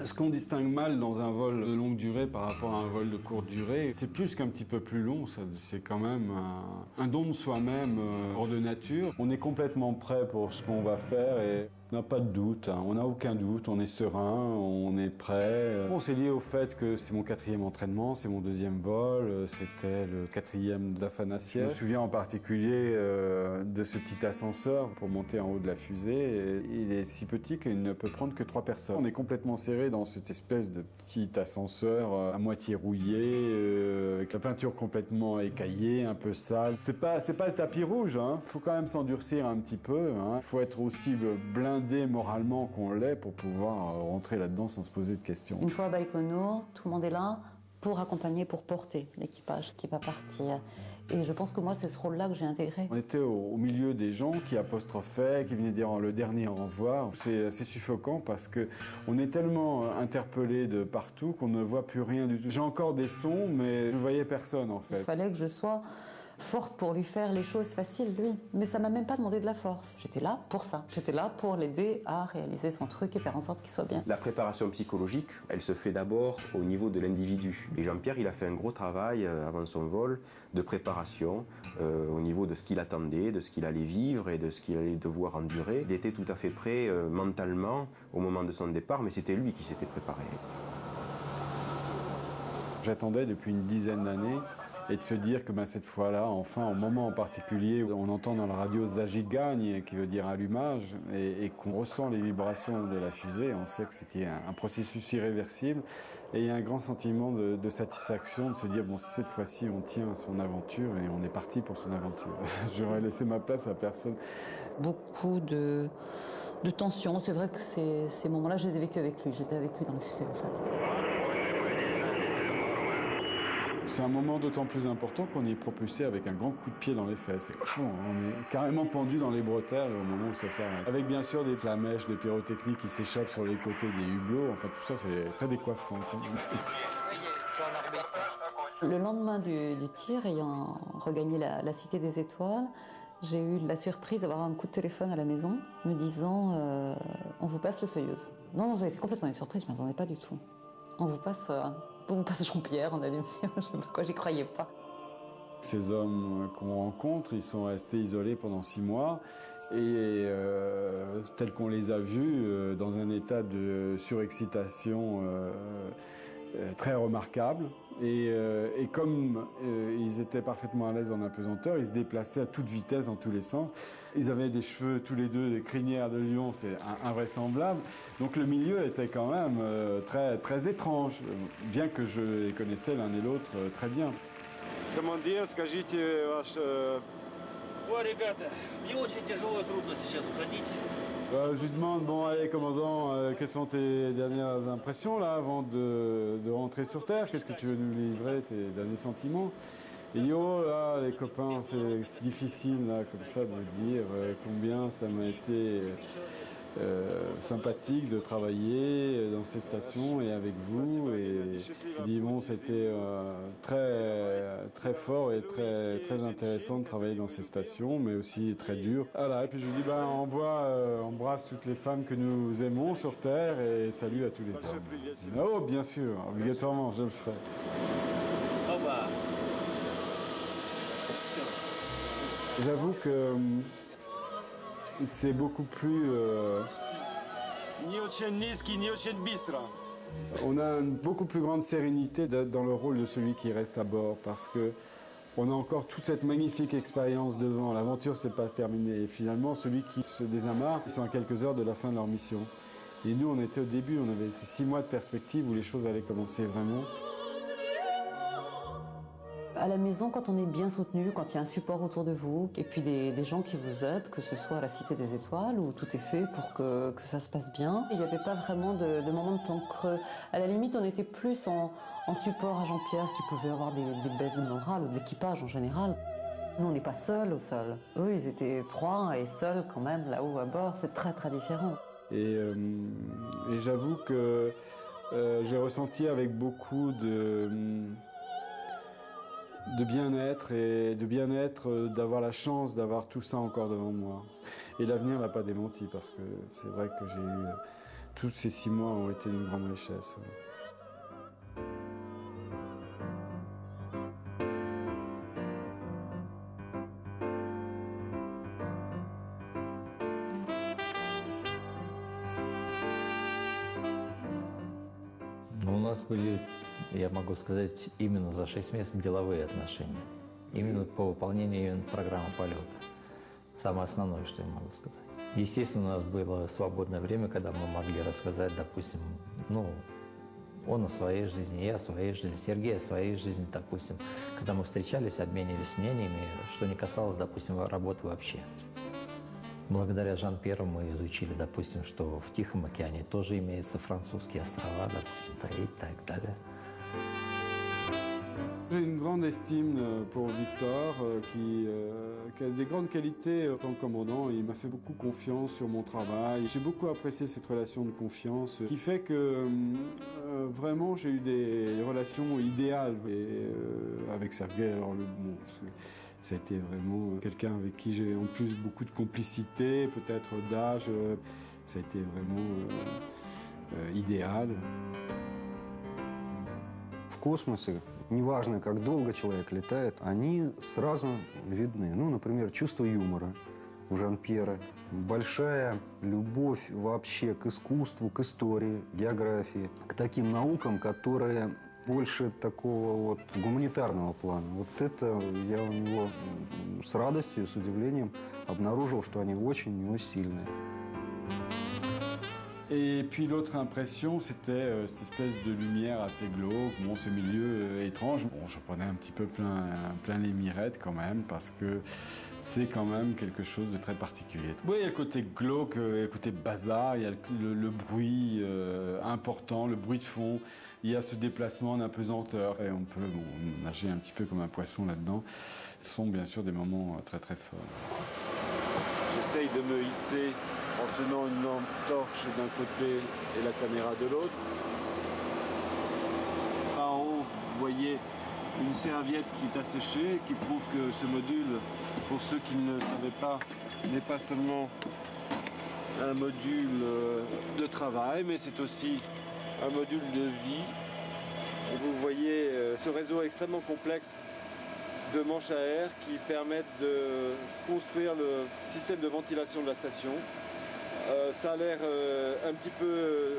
Ce qu'on distingue mal dans un vol de longue durée par rapport à un vol de courte durée, c'est plus qu'un petit peu plus long, c'est quand même un don de soi-même hors de nature. On est complètement prêt pour ce qu'on va faire et on n'a pas de doute, hein. On n'a aucun doute, on est serein, on est prêt. Bon, c'est lié au fait que c'est mon 4e entraînement, c'est mon 2e vol, c'était le 4e d'Afanassiev. Je me souviens en particulier de ce petit ascenseur pour monter en haut de la fusée. Il est si petit qu'il ne peut prendre que 3 personnes. On est complètement serré dans cette espèce de petit ascenseur à moitié rouillé, avec la peinture complètement écaillée, un peu sale. C'est pas le tapis rouge, hein. Faut quand même s'endurcir un petit peu, hein. Faut être aussi blindé moralement qu'on l'est pour pouvoir rentrer là-dedans sans se poser de questions. Une fois à Baïkonour, tout le monde est là pour accompagner, pour porter l'équipage qui va partir. Et je pense que moi, c'est ce rôle-là que j'ai intégré. On était au milieu des gens qui apostrophaient, qui venaient dire le dernier au revoir. C'est assez suffocant parce qu'on est tellement interpellé de partout qu'on ne voit plus rien du tout. J'ai encore des sons, mais je ne voyais personne en fait. Il fallait que je sois forte pour lui faire les choses faciles, lui. Mais ça m'a même pas demandé de la force. J'étais là pour ça. J'étais là pour l'aider à réaliser son truc et faire en sorte qu'il soit bien. La préparation psychologique, elle se fait d'abord au niveau de l'individu. Et Jean-Pierre, il a fait un gros travail avant son vol de préparation au niveau de ce qu'il attendait, de ce qu'il allait vivre et de ce qu'il allait devoir endurer. Il était tout à fait prêt mentalement au moment de son départ, mais c'était lui qui s'était préparé. J'attendais depuis une dizaine d'années. Et de se dire que cette fois-là, enfin, au moment en particulier, on entend dans la radio Zajigagne, qui veut dire allumage, et qu'on ressent les vibrations de la fusée, on sait que c'était un processus irréversible. Et il y a un grand sentiment de satisfaction de se dire, bon, cette fois-ci, on tient à son aventure et on est parti pour son aventure. J'aurais laissé ma place à personne. Beaucoup de tension. C'est vrai que ces moments-là, je les ai vécus avec lui. J'étais avec lui dans la fusée, en fait. C'est un moment d'autant plus important qu'on est propulsé avec un grand coup de pied dans les fesses. On est carrément pendu dans les bretelles au moment où ça s'arrête. Avec bien sûr des flamèches, des pyrotechniques qui s'échappent sur les côtés des hublots. Enfin tout ça c'est très décoiffant. Le lendemain du tir, ayant regagné la Cité des Étoiles, j'ai eu la surprise d'avoir un coup de téléphone à la maison me disant on vous passe le Soyouz. Non, ça a été complètement une surprise, je ne m'y attendais pas du tout. On vous passe Jean-Pierre, on a dit, je sais pas quoi, j'y croyais pas. Ces hommes qu'on rencontre, ils sont restés isolés pendant 6 mois et tels qu'on les a vus dans un état de surexcitation très remarquable. Et comme ils étaient parfaitement à l'aise en apesanteur, ils se déplaçaient à toute vitesse dans tous les sens. Ils avaient des cheveux tous les deux, des crinières de lion, c'est invraisemblable. Donc le milieu était quand même très, très étrange, bien que je les connaissais l'un et l'autre très bien. Командир, скажите ваш... Ой, ребята, мне очень тяжело и трудно сейчас уходить. Je lui demande, bon allez commandant, quelles sont tes dernières impressions là avant de rentrer sur Terre? Qu'est-ce que tu veux nous livrer, tes derniers sentiments? Et il dit, oh là les copains, c'est difficile là comme ça de vous dire combien ça m'a été sympathique de travailler dans ces stations et avec vous. Et il dit bon, c'était très très fort et très très intéressant de travailler dans ces stations, mais aussi très dur. Voilà. Et puis je lui dis embrasse toutes les femmes que nous aimons sur Terre et salut à tous les hommes. Oh bien sûr, obligatoirement, je le ferai. J'avoue que c'est beaucoup plus... On a une beaucoup plus grande sérénité dans le rôle de celui qui reste à bord parce que on a encore toute cette magnifique expérience devant. L'aventure c'est pas terminée. Et finalement, celui qui se désamarre, ils sont à quelques heures de la fin de leur mission. Et nous, on était au début, on avait ces 6 mois de perspective où les choses allaient commencer vraiment. À la maison, quand on est bien soutenu, quand il y a un support autour de vous, et puis des gens qui vous aident, que ce soit à la Cité des Étoiles, où tout est fait pour que ça se passe bien. Il n'y avait pas vraiment de moment de temps creux. À la limite, on était plus en support à Jean-Pierre, qui pouvait avoir des baisses de morale, ou de l'équipage en général. Nous, on n'est pas seuls au sol. Eux, ils étaient 3 et seuls quand même, là-haut à bord. C'est très, très différent. Et j'avoue que j'ai ressenti avec beaucoup de bien-être et de bien-être d'avoir la chance d'avoir tout ça encore devant moi. Et l'avenir l'a pas démenti parce que c'est vrai que j'ai eu Tous ces 6 mois ont été une grande richesse. Ну, у нас были, я могу сказать, именно за 6 месяцев деловые отношения. Именно по выполнению именно программы полета. Самое основное, что я могу сказать. Естественно, у нас было свободное время, когда мы могли рассказать, допустим, ну, он о своей жизни, я о своей жизни, Сергей о своей жизни, допустим. Когда мы встречались, обменивались мнениями, что не касалось, допустим, работы вообще. Благодаря Жан-Пьеру мы изучили, допустим, что в Тихом океане тоже имеются французские острова, допустим, и так далее. J'ai une grande estime pour Victor, qui a des grandes qualités en tant que commandant. Il m'a fait beaucoup confiance sur mon travail. J'ai beaucoup apprécié cette relation de confiance qui fait que vraiment j'ai eu des relations idéales. Et avec Sergueï, alors ça a été vraiment quelqu'un avec qui j'ai en plus beaucoup de complicité, peut-être d'âge. Ça a été vraiment idéal. В космосе, неважно, как долго человек летает, они сразу видны. Ну, например, чувство юмора у Жан-Пьера, большая любовь вообще к искусству, к истории, географии, к таким наукам, которые больше такого вот гуманитарного плана. Вот это я у него с радостью, с удивлением обнаружил, что они очень у него сильные. Et puis l'autre impression, c'était cette espèce de lumière assez glauque, bon, ce milieu étrange. Bon, je prenais un petit peu plein les mirettes quand même, parce que c'est quand même quelque chose de très particulier. Oui, il y a le côté glauque, il y a le côté bazar, il y a le bruit important, le bruit de fond, il y a ce déplacement en apesanteur. Et on peut nager un petit peu comme un poisson là-dedans. Ce sont bien sûr des moments très très forts. J'essaye de me hisser en tenant une lampe torche d'un côté et la caméra de l'autre. En haut, vous voyez une serviette qui est asséchée, qui prouve que ce module, pour ceux qui ne le savaient pas, n'est pas seulement un module de travail, mais c'est aussi un module de vie. Et vous voyez ce réseau extrêmement complexe de manches à air qui permettent de construire le système de ventilation de la station. Ça a l'air un petit peu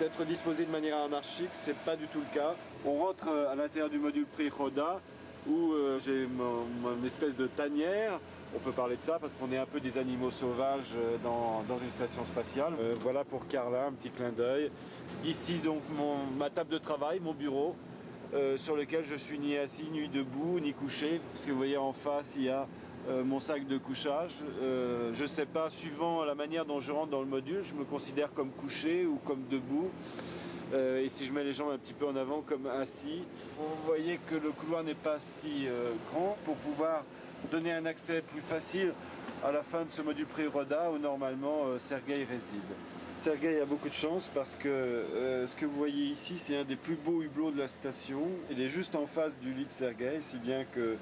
d'être disposé de manière anarchique, c'est pas du tout le cas. On rentre à l'intérieur du module Priroda où j'ai mon espèce de tanière. On peut parler de ça parce qu'on est un peu des animaux sauvages dans une station spatiale. Voilà pour Carla, un petit clin d'œil. Ici donc ma table de travail, mon bureau, sur lequel je suis ni assis, ni debout, ni couché. Parce que vous voyez en face, il y a mon sac de couchage. Je ne sais pas, suivant la manière dont je rentre dans le module, je me considère comme couché ou comme debout. Et si je mets les jambes un petit peu en avant, comme assis. Vous voyez que le couloir n'est pas si grand pour pouvoir donner un accès plus facile à la fin de ce module Priroda où normalement Sergueï réside. Sergueï a beaucoup de chance parce que ce que vous voyez ici, c'est un des plus beaux hublots de la station. Il est juste en face du lit de Sergueï, si bien que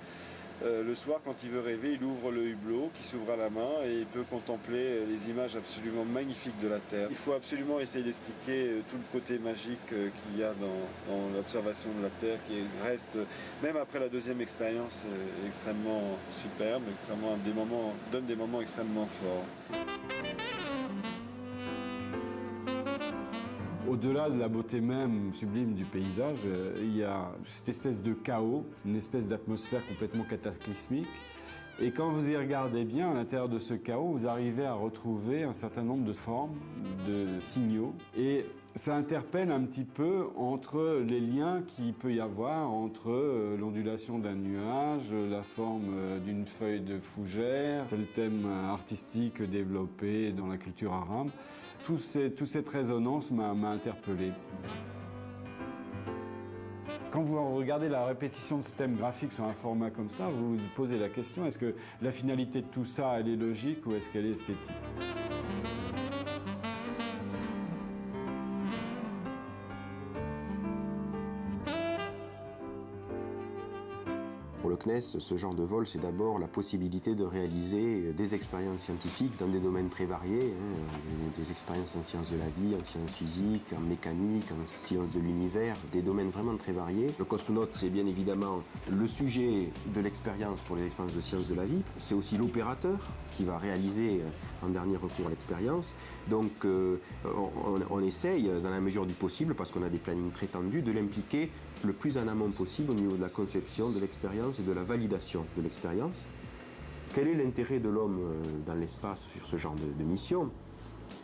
le soir, quand il veut rêver, il ouvre le hublot qui s'ouvre à la main et il peut contempler les images absolument magnifiques de la Terre. Il faut absolument essayer d'expliquer tout le côté magique qu'il y a dans l'observation de la Terre qui reste, même après la deuxième expérience, extrêmement superbe, donne des moments extrêmement forts. Au-delà de la beauté même sublime du paysage, il y a cette espèce de chaos, une espèce d'atmosphère complètement cataclysmique. Et quand vous y regardez bien, à l'intérieur de ce chaos, vous arrivez à retrouver un certain nombre de formes, de signaux. Et ça interpelle un petit peu entre les liens qu'il peut y avoir entre l'ondulation d'un nuage, la forme d'une feuille de fougère, tel thème artistique développé dans la culture arabe. Toute cette résonance m'a interpellé. Quand vous regardez la répétition de ce thème graphique sur un format comme ça, vous vous posez la question, est-ce que la finalité de tout ça, elle est logique ou est-ce qu'elle est esthétique ? Pour le CNES, ce genre de vol, c'est d'abord la possibilité de réaliser des expériences scientifiques dans des domaines très variés, des expériences en sciences de la vie, en sciences physiques, en mécanique, en sciences de l'univers, des domaines vraiment très variés. Le cosmonaute, c'est bien évidemment le sujet de l'expérience pour les expériences de sciences de la vie. C'est aussi l'opérateur qui va réaliser en dernier recours l'expérience. Donc on essaye, dans la mesure du possible, parce qu'on a des plannings très tendus, de l'impliquer le plus en amont possible au niveau de la conception de l'expérience et de la validation de l'expérience. Quel est l'intérêt de l'homme dans l'espace sur ce genre de mission ?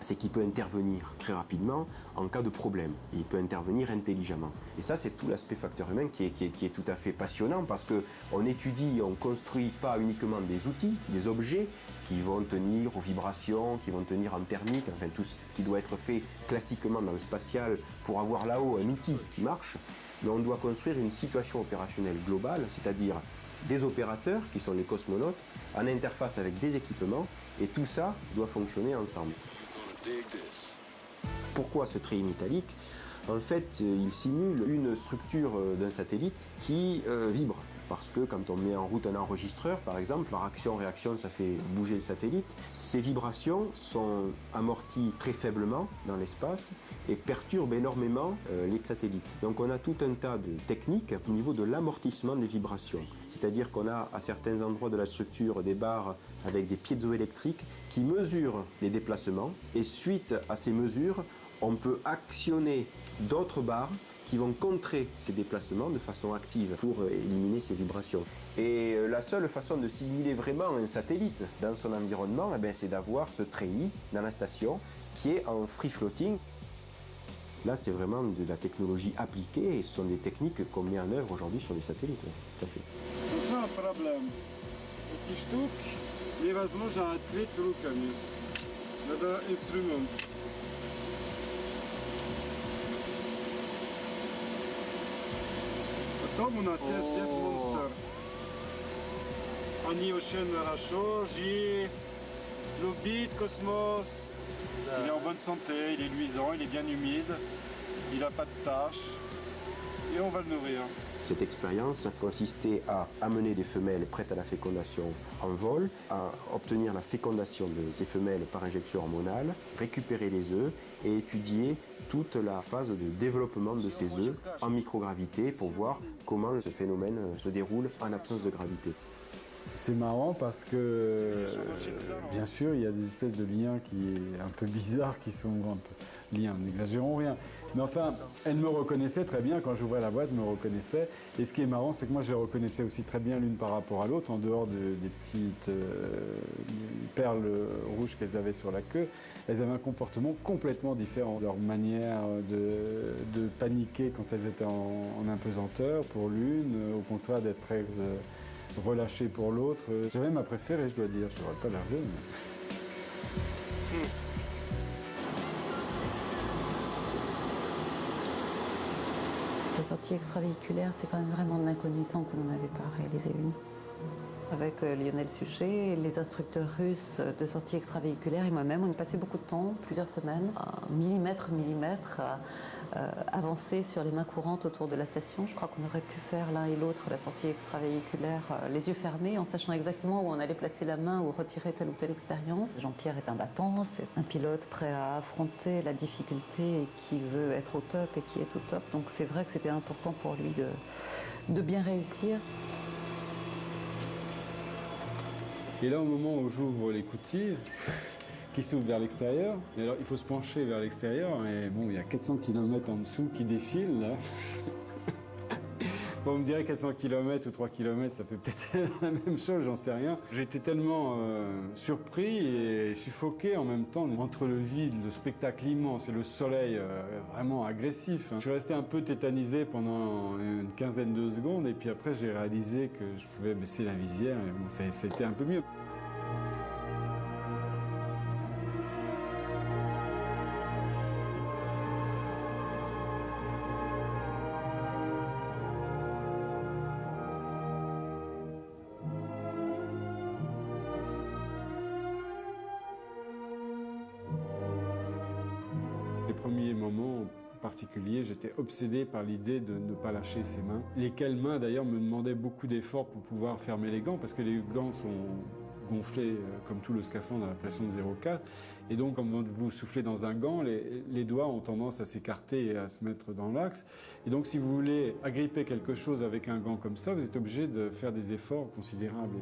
C'est qu'il peut intervenir très rapidement en cas de problème. Il peut intervenir intelligemment. Et ça, c'est tout l'aspect facteur humain qui est tout à fait passionnant parce qu'on étudie, on ne construit pas uniquement des outils, des objets qui vont tenir aux vibrations, qui vont tenir en thermique, enfin tout ce qui doit être fait classiquement dans le spatial pour avoir là-haut un outil qui marche. Mais on doit construire une situation opérationnelle globale, c'est-à-dire des opérateurs, qui sont les cosmonautes, en interface avec des équipements, et tout ça doit fonctionner ensemble. Pourquoi ce trait métallique ? En fait, il simule une structure d'un satellite qui vibre. Parce que quand on met en route un enregistreur, par exemple, la action-réaction, ça fait bouger le satellite. Ces vibrations sont amorties très faiblement dans l'espace et perturbent énormément les satellites. Donc on a tout un tas de techniques au niveau de l'amortissement des vibrations. C'est-à-dire qu'on a à certains endroits de la structure des barres avec des piézoélectriques qui mesurent les déplacements et suite à ces mesures, on peut actionner d'autres barres qui vont contrer ces déplacements de façon active pour éliminer ces vibrations. Et la seule façon de simuler vraiment un satellite dans son environnement, c'est d'avoir ce treillis dans la station qui est en free floating. Là, c'est vraiment de la technologie appliquée et ce sont des techniques qu'on met en œuvre aujourd'hui sur les satellites. Tout à fait. Тут же проблема. Эти штуки невозможно открыть руками. Надо инструмент. Потом у нас есть здесь монстр. Они очень хорошо жив, любит космos. Il est en bonne santé, il est luisant, il est bien humide, il n'a pas de taches et on va le nourrir. Cette expérience consistait à amener des femelles prêtes à la fécondation en vol, à obtenir la fécondation de ces femelles par injection hormonale, récupérer les œufs et étudier toute la phase de développement de ces œufs en microgravité pour voir comment ce phénomène se déroule en absence de gravité. C'est marrant parce que, bien sûr, il y a des espèces de liens qui un peu bizarres, qui sont un peu liens, n'exagérons rien. Mais enfin, elle me reconnaissait très bien quand j'ouvrais la boîte, me reconnaissait. Et ce qui est marrant, c'est que moi, je les reconnaissais aussi très bien l'une par rapport à l'autre, en dehors des petites perles rouges qu'elles avaient sur la queue. Elles avaient un comportement complètement différent. Leur manière de paniquer quand elles étaient en impesanteur pour l'une, au contraire d'être très relâchée pour l'autre. J'avais ma préférée, je dois dire. Je n'aurais pas largué, mais... La sortie extravéhiculaire, c'est quand même vraiment de l'inconnu tant qu'on n'en avait pas réalisé une. Avec Lionel Suchet, les instructeurs russes de sortie extravéhiculaire et moi-même, on a passé beaucoup de temps, plusieurs semaines, à millimètre, avancer sur les mains courantes autour de la station. Je crois qu'on aurait pu faire l'un et l'autre la sortie extravéhiculaire les yeux fermés, en sachant exactement où on allait placer la main ou retirer telle ou telle expérience. Jean-Pierre est un battant, c'est un pilote prêt à affronter la difficulté et qui veut être au top et qui est au top. Donc c'est vrai que c'était important pour lui de bien réussir. Et là, au moment où j'ouvre l'écoutille, qui s'ouvre vers l'extérieur, et alors il faut se pencher vers l'extérieur, et bon, il y a 400 km en dessous qui défilent, là. Bon, on me dirait 400 km ou 3 km, ça fait peut-être la même chose, j'en sais rien. J'étais tellement surpris et suffoqué en même temps, entre le vide, le spectacle immense et le soleil vraiment agressif. Je suis resté un peu tétanisé pendant une quinzaine de secondes, et puis après j'ai réalisé que je pouvais baisser la visière, et bon, ça a été un peu mieux. Les premiers moments particulier, j'étais obsédé par l'idée de ne pas lâcher ses mains. Lesquelles mains d'ailleurs me demandaient beaucoup d'efforts pour pouvoir fermer les gants, parce que les gants sont gonflés comme tout le scaphandre à la pression de 0,4. Et donc, quand vous soufflez dans un gant, les doigts ont tendance à s'écarter et à se mettre dans l'axe. Et donc, si vous voulez agripper quelque chose avec un gant comme ça, vous êtes obligé de faire des efforts considérables.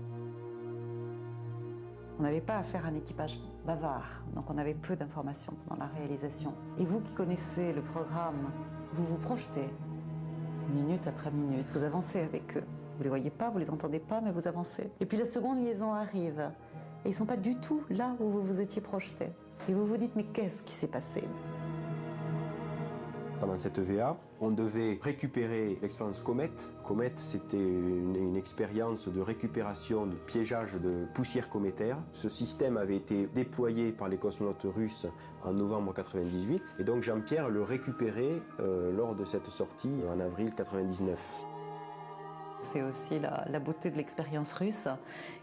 On n'avait pas affaire à un équipage bavard, donc on avait peu d'informations dans la réalisation. Et vous qui connaissez le programme, vous vous projetez, minute après minute, vous avancez avec eux. Vous les voyez pas, vous les entendez pas, mais vous avancez. Et puis la seconde liaison arrive, et ils sont pas du tout là où vous vous étiez projeté. Et vous vous dites, mais qu'est-ce qui s'est passé ? Pendant cette VA, on devait récupérer l'expérience Comet. Comet, c'était une expérience de récupération, de piégeage de poussière cométaire. Ce système avait été déployé par les cosmonautes russes en novembre 1998. Et donc Jean-Pierre le récupérait lors de cette sortie en avril 1999. C'est aussi la beauté de l'expérience russe,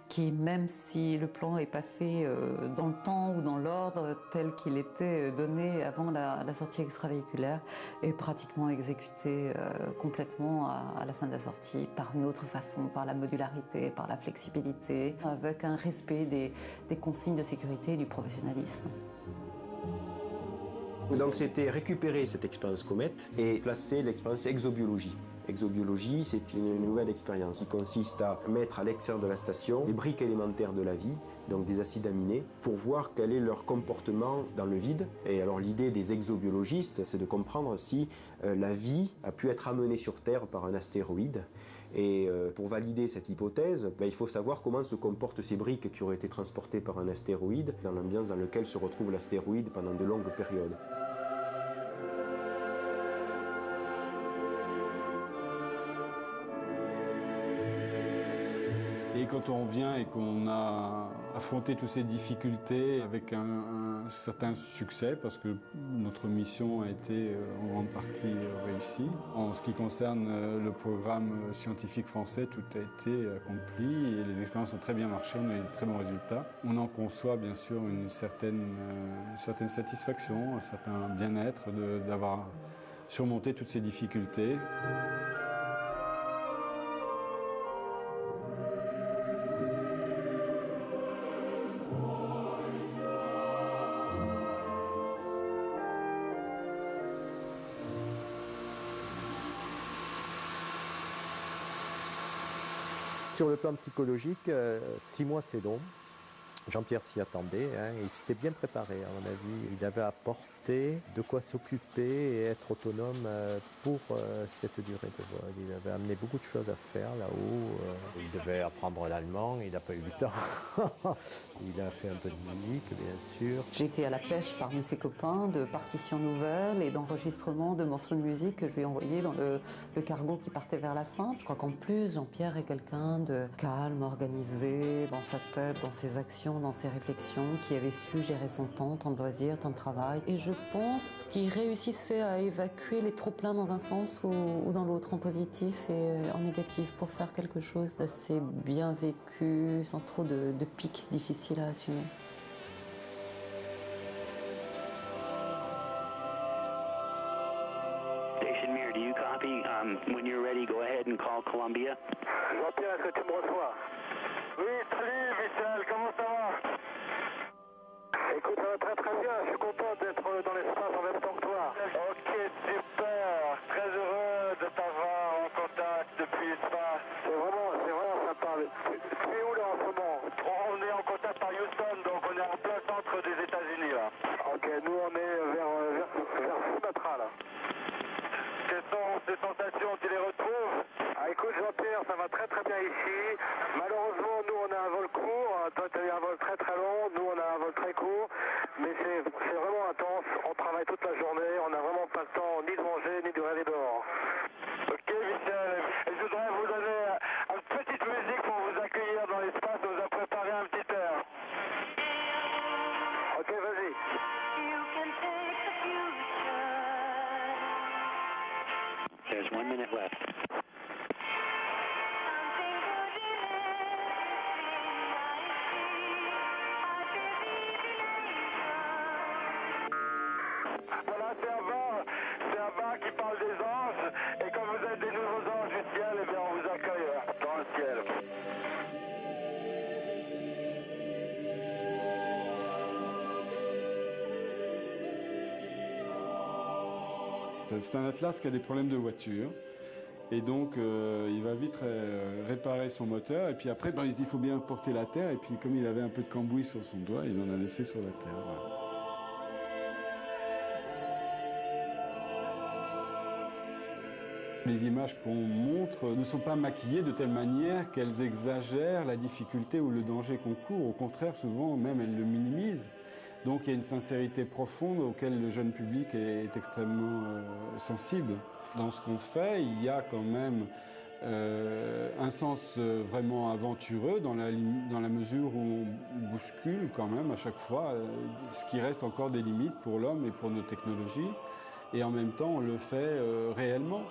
qui, même si le plan n'est pas fait dans le temps ou dans l'ordre tel qu'il était donné avant la sortie extravéhiculaire, est pratiquement exécuté complètement à la fin de la sortie, par une autre façon, par la modularité, par la flexibilité, avec un respect des consignes de sécurité et du professionnalisme. Donc c'était récupérer cette expérience Comet et placer l'expérience exobiologie. Exobiologie, c'est une nouvelle expérience qui consiste à mettre à l'extérieur de la station les briques élémentaires de la vie, donc des acides aminés, pour voir quel est leur comportement dans le vide. Et alors l'idée des exobiologistes, c'est de comprendre si la vie a pu être amenée sur Terre par un astéroïde. Et pour valider cette hypothèse, il faut savoir comment se comportent ces briques qui auraient été transportées par un astéroïde dans l'ambiance dans laquelle se retrouve l'astéroïde pendant de longues périodes. Et quand on revient et qu'on a affronté toutes ces difficultés avec un certain succès, parce que notre mission a été en grande partie réussie. En ce qui concerne le programme scientifique français, tout a été accompli et les expériences ont très bien marché, on a eu de très bons résultats. On en conçoit bien sûr une certaine satisfaction, un certain bien-être d'avoir surmonté toutes ces difficultés. Sur le plan psychologique, 6 mois c'est long. Jean-Pierre s'y attendait, il s'était bien préparé à mon avis. Il avait apporté de quoi s'occuper et être autonome pour cette durée de vol. Il avait amené beaucoup de choses à faire là-haut. Il devait apprendre l'allemand, il n'a pas eu le temps. Il a fait un peu de musique, bien sûr. J'ai été à la pêche parmi ses copains de partitions nouvelles et d'enregistrements de morceaux de musique que je lui ai envoyés dans le cargo qui partait vers la fin. Je crois qu'en plus, Jean-Pierre est quelqu'un de calme, organisé dans sa tête, dans ses actions, dans ses réflexions, qui avait su gérer son temps de loisirs, temps de travail. Et je pense qu'il réussissait à évacuer les trop-pleins dans un sens ou dans l'autre, en positif et en négatif, pour faire quelque chose d'assez bien vécu, sans trop de pics difficiles à assumer. Station Mirror, do you copy? When you're ready, go ahead and call Columbia. Jean-Pierre, est-ce que tu me reçois? Oui, salut Michel, comment ça va? Écoute, ça va très très bien, je suis content d'être dans l'espace en même temps que toi. Ok, super, très heureux de t'avoir en contact depuis l'espace. C'est vraiment sympa. Tu es où là en ce moment? On est en contact par Houston, donc on est en plein centre des États-Unis là. Ok, nous on est vers Sumatra là. Quelles sont ces sensations? Tu les retrouves? Ah, écoute Jean-Pierre, ça va très très bien ici. Malheureusement, nous on a un vol court. Toi tu as eu un vol très très long, nous on a un vol très court. Mais c'est vraiment intense. On travaille toute la journée, on n'a vraiment pas le temps ni de manger ni de regarder dehors. Ok Michel, et je voudrais vous donner une petite musique pour vous accueillir dans l'espace. On vous a préparé un petit air. Ok, vas-y. There's 1 minute left. Voilà, c'est un C'est un Atlas qui a des problèmes de voiture. Et donc, il va vite réparer son moteur. Et puis après, il se dit qu'il faut bien porter la terre. Et puis, comme il avait un peu de cambouis sur son doigt, il en a laissé sur la terre. Voilà. Les images qu'on montre ne sont pas maquillées de telle manière qu'elles exagèrent la difficulté ou le danger qu'on court. Au contraire, souvent, même, elles le minimisent. Donc, il y a une sincérité profonde auquel le jeune public est extrêmement sensible. Dans ce qu'on fait, il y a quand même un sens vraiment aventureux dans la mesure où on bouscule quand même à chaque fois ce qui reste encore des limites pour l'homme et pour nos technologies. Et en même temps, on le fait réellement.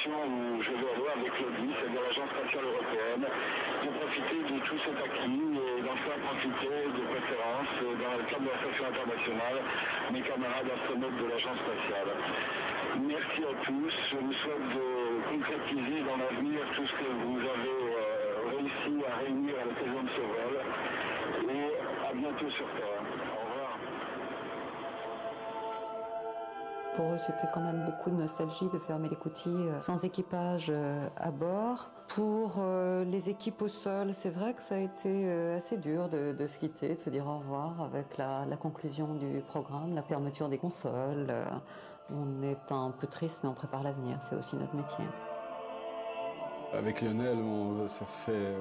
Où je vais aller avec l'ODI, c'est-à-dire l'Agence spatiale européenne, de profiter de tout cet acquis et d'en faire profiter de préférence dans le cadre de la station internationale mes camarades astronautes de l'Agence spatiale. Merci à tous, je vous souhaite de concrétiser dans l'avenir tout ce que vous avez réussi à réunir à l'occasion de ce vol et à bientôt sur Terre. Au revoir. Pour eux, c'était quand même beaucoup de nostalgie de fermer l'écoutille sans équipage à bord. Pour les équipes au sol, c'est vrai que ça a été assez dur de se quitter, de se dire au revoir avec la conclusion du programme, la fermeture des consoles. On est un peu triste, mais on prépare l'avenir, c'est aussi notre métier. Avec Lionel, ça fait...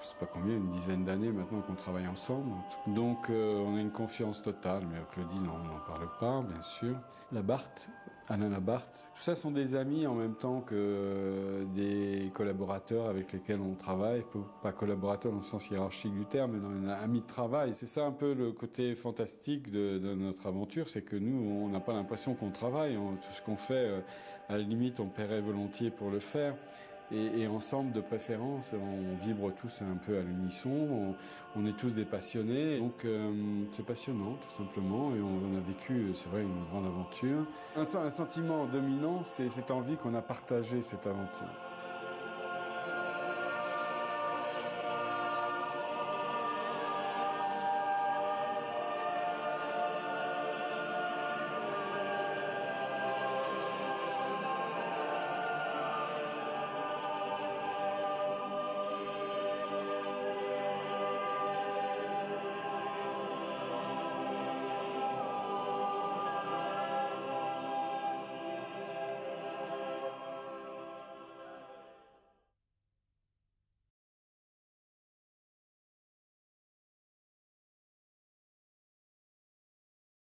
je sais pas combien, une dizaine d'années maintenant qu'on travaille ensemble. Donc on a une confiance totale, mais Claudie, non, on n'en parle pas, bien sûr. La Barthes, Alain Labarthe, tout ça sont des amis en même temps que des collaborateurs avec lesquels on travaille. Pas collaborateurs dans le sens hiérarchique du terme, mais dans un ami de travail. C'est ça un peu le côté fantastique de notre aventure, c'est que nous, on n'a pas l'impression qu'on travaille. Tout ce qu'on fait, à la limite, on paierait volontiers pour le faire. Et ensemble, de préférence, on vibre tous un peu à l'unisson, on est tous des passionnés, donc c'est passionnant tout simplement, et on a vécu, c'est vrai, une grande aventure. Un sentiment dominant, c'est cette envie qu'on a partagé cette aventure.